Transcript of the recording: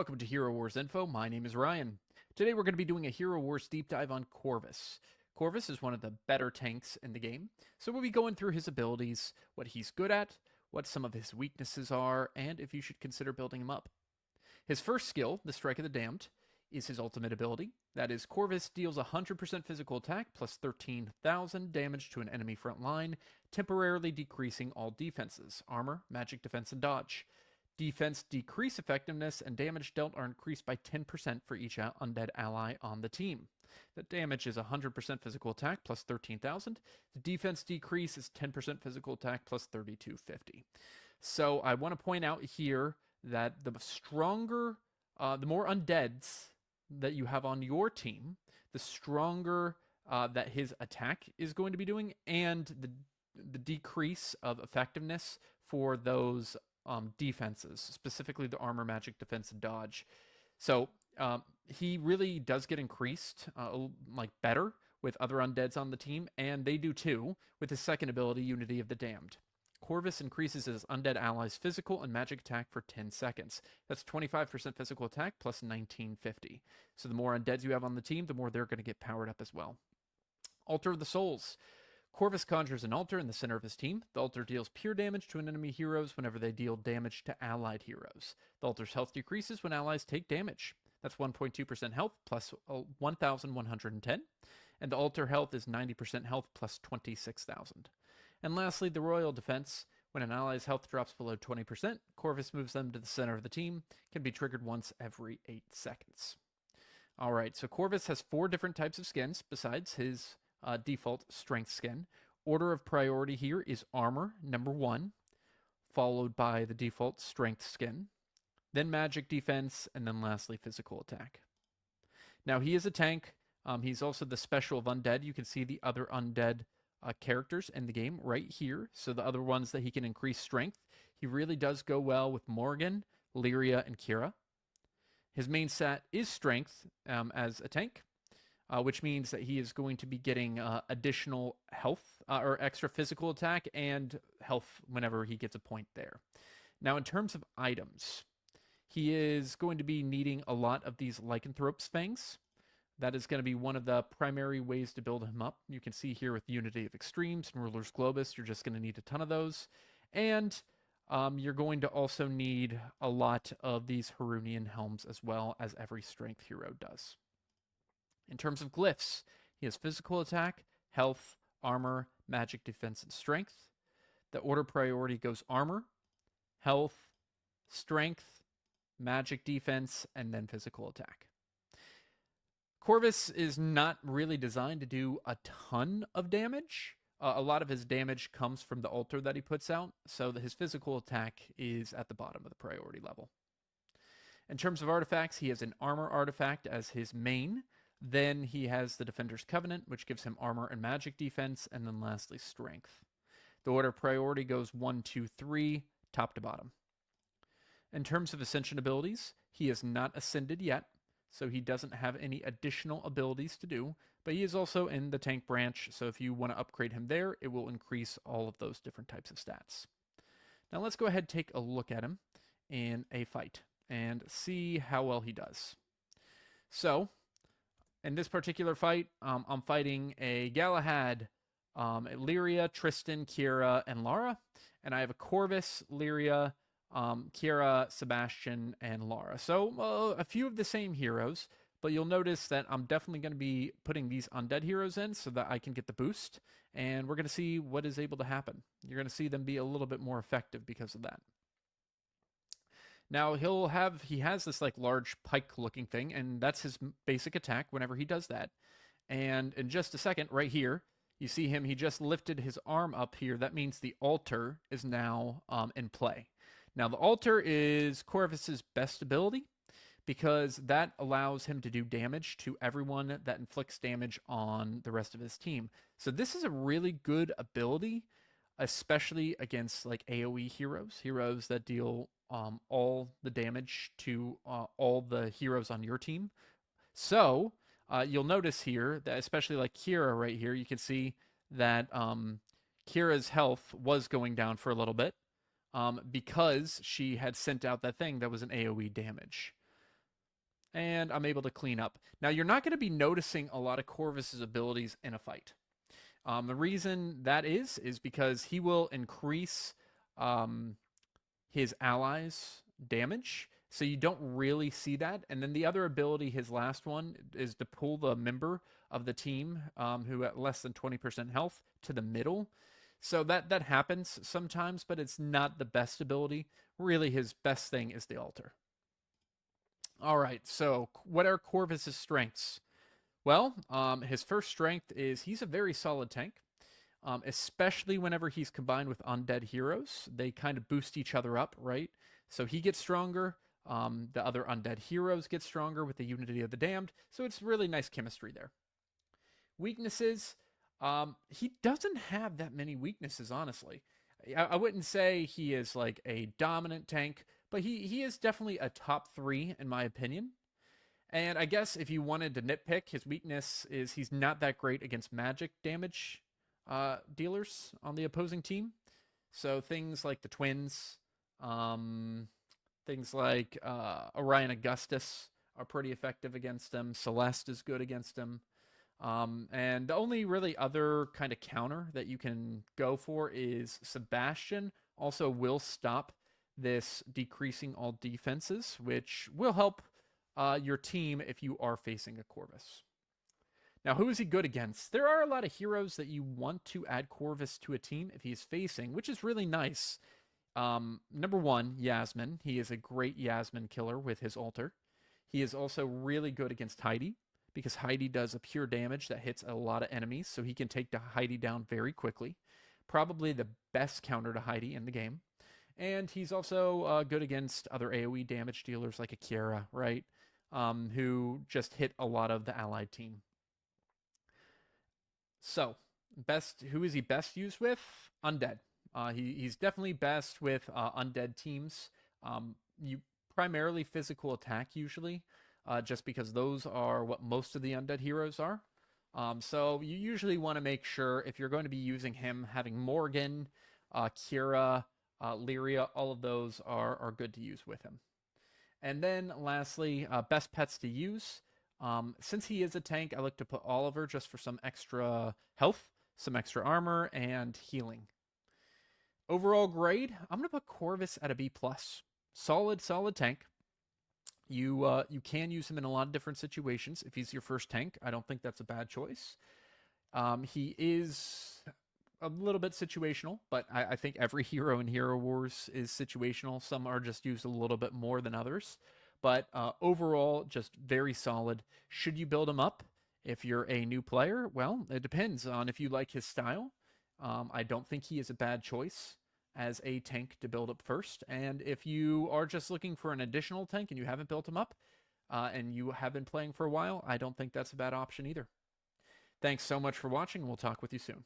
welcome to Hero Wars Info. My name is Ryan. Today we're going to be doing a Hero Wars deep dive on Corvus. Corvus is one of the better tanks in the game, so we'll be going through his abilities, what he's good at, what some of his weaknesses are, and if you should consider building him up. His first skill, the Strike of the Damned, is his ultimate ability. That is, Corvus deals 100% physical attack plus 13,000 damage to an enemy front line, temporarily decreasing all defenses, armor, magic defense, and dodge. Defense decrease effectiveness and damage dealt are increased by 10% for each undead ally on the team. The damage is 100% physical attack plus 13,000. The defense decrease is 10% physical attack plus 3,250. So I want to point out here that the stronger, the more undeads that you have on your team, the stronger that his attack is going to be doing, and the decrease of effectiveness for those defenses, specifically the armor, magic, defense, and dodge. So he really does get increased, like better with other undeads on the team, and they do too with his second ability, Unity of the Damned. Corvus increases his undead allies' physical and magic attack for 10 seconds. That's 25% physical attack plus 1950. So the more undeads you have on the team, the more they're going to get powered up as well. Altar of the Souls. Corvus conjures an altar in the center of his team. The altar deals pure damage to enemy heroes whenever they deal damage to allied heroes. The altar's health decreases when allies take damage. That's 1.2% health plus 1,110. And the altar health is 90% health plus 26,000. And lastly, the Royal Defense. When an ally's health drops below 20%, Corvus moves them to the center of the team. Can be triggered once every 8 seconds. Alright, so Corvus has 4 different types of skins besides his default strength skin. Order of priority here is armor, number 1, followed by the default strength skin, then magic defense, and then lastly physical attack. Now he is a tank. He's also the special of Undead. You can see the other Undead characters in the game right here. So the other ones that he can increase strength. He really does go well with Morgan, Lyria, and Keira. His main stat is strength as a tank. Which means that he is going to be getting additional health or extra physical attack and health whenever he gets a point there. Now, in terms of items, he is going to be needing a lot of these Lycanthrope's Fangs. That is going to be one of the primary ways to build him up. You can see here with Unity of Extremes and Ruler's Globus, you're just going to need a ton of those. And you're going to also need a lot of these Harunian helms as well, as every strength hero does. In terms of glyphs, he has physical attack, health, armor, magic, defense, and strength. The order priority goes armor, health, strength, magic defense, and then physical attack. Corvus is not really designed to do a ton of damage. A lot of his damage comes from the altar that he puts out, so that his physical attack is at the bottom of the priority level. In terms of artifacts, he has an armor artifact as his main. Then he has the Defender's Covenant, which gives him armor and magic defense, and then lastly, strength. The order priority goes 1, 2, 3, top to bottom. In terms of Ascension abilities, he is not ascended yet, so he doesn't have any additional abilities to do, but he is also in the tank branch, so if you want to upgrade him there, it will increase all of those different types of stats. Now let's go ahead and take a look at him in a fight and see how well he does. So, in this particular fight, I'm fighting a Galahad, Lyria, Tristan, Keira, and Lara. And I have a Corvus, Lyria, Keira, Sebastian, and Lara. So a few of the same heroes, but you'll notice that I'm definitely going to be putting these undead heroes in so that I can get the boost. And we're going to see what is able to happen. You're going to see them be a little bit more effective because of that. Now he has this like large pike looking thing, and that's his basic attack whenever he does that. And in just a second, right here, you see him, he just lifted his arm up here. That means the altar is now in play. Now the altar is Corvus's best ability because that allows him to do damage to everyone that inflicts damage on the rest of his team. So this is a really good ability, especially against like AoE heroes that deal all the damage to all the heroes on your team. So you'll notice here that especially like Keira right here, you can see that Keira's health was going down for a little bit because she had sent out that thing that was an AoE damage. and I'm able to clean up. Now, you're not going to be noticing a lot of Corvus's abilities in a fight. The reason that is because he will increase um, his allies' damage, so you don't really see that. And then the other ability, his last one, is to pull the member of the team who at less than 20% health to the middle. So that happens sometimes, but it's not the best ability. Really, his best thing is the altar. All right, so what are Corvus's strengths? Well, his first strength is he's a very solid tank, especially whenever he's combined with undead heroes. They kind of boost each other up, right? So he gets stronger. The other undead heroes get stronger with the Unity of the Damned. So it's really nice chemistry there. Weaknesses, he doesn't have that many weaknesses, honestly. I wouldn't say he is like a dominant tank, but he is definitely a top 3 in my opinion. And I guess if you wanted to nitpick, his weakness is he's not that great against magic damage dealers on the opposing team. So things like the twins, things like Orion Augustus are pretty effective against him. Celeste is good against him. And the only really other kind of counter that you can go for is Sebastian also will stop this decreasing all defenses, which will help your team if you are facing a Corvus. Now, who is he good against? There are a lot of heroes that you want to add Corvus to a team if he's facing, which is really nice. Number 1, Yasmine. He is a great Yasmine killer with his altar. He is also really good against Heidi, because Heidi does a pure damage that hits a lot of enemies, so he can take Heidi down very quickly. Probably the best counter to Heidi in the game. And he's also good against other AoE damage dealers like a Keira, right? Who just hit a lot of the allied team. So, who is he best used with? Undead. He's definitely best with undead teams. You primarily physical attack usually, just because those are what most of the undead heroes are. So you usually want to make sure if you're going to be using him, having Morgan, Keira, Lyria, all of those are good to use with him. And then lastly, best pets to use. Since he is a tank, I like to put Oliver just for some extra health, some extra armor, and healing. Overall grade, I'm going to put Corvus at a B+. Solid tank. You can use him in a lot of different situations. If he's your first tank, I don't think that's a bad choice. He is a little bit situational, but I think every hero in Hero Wars is situational. Some are just used a little bit more than others. But overall, just very solid. Should you build him up if you're a new player? Well, it depends on if you like his style. I don't think he is a bad choice as a tank to build up first. And if you are just looking for an additional tank and you haven't built him up, and you have been playing for a while, I don't think that's a bad option either. Thanks so much for watching. We'll talk with you soon.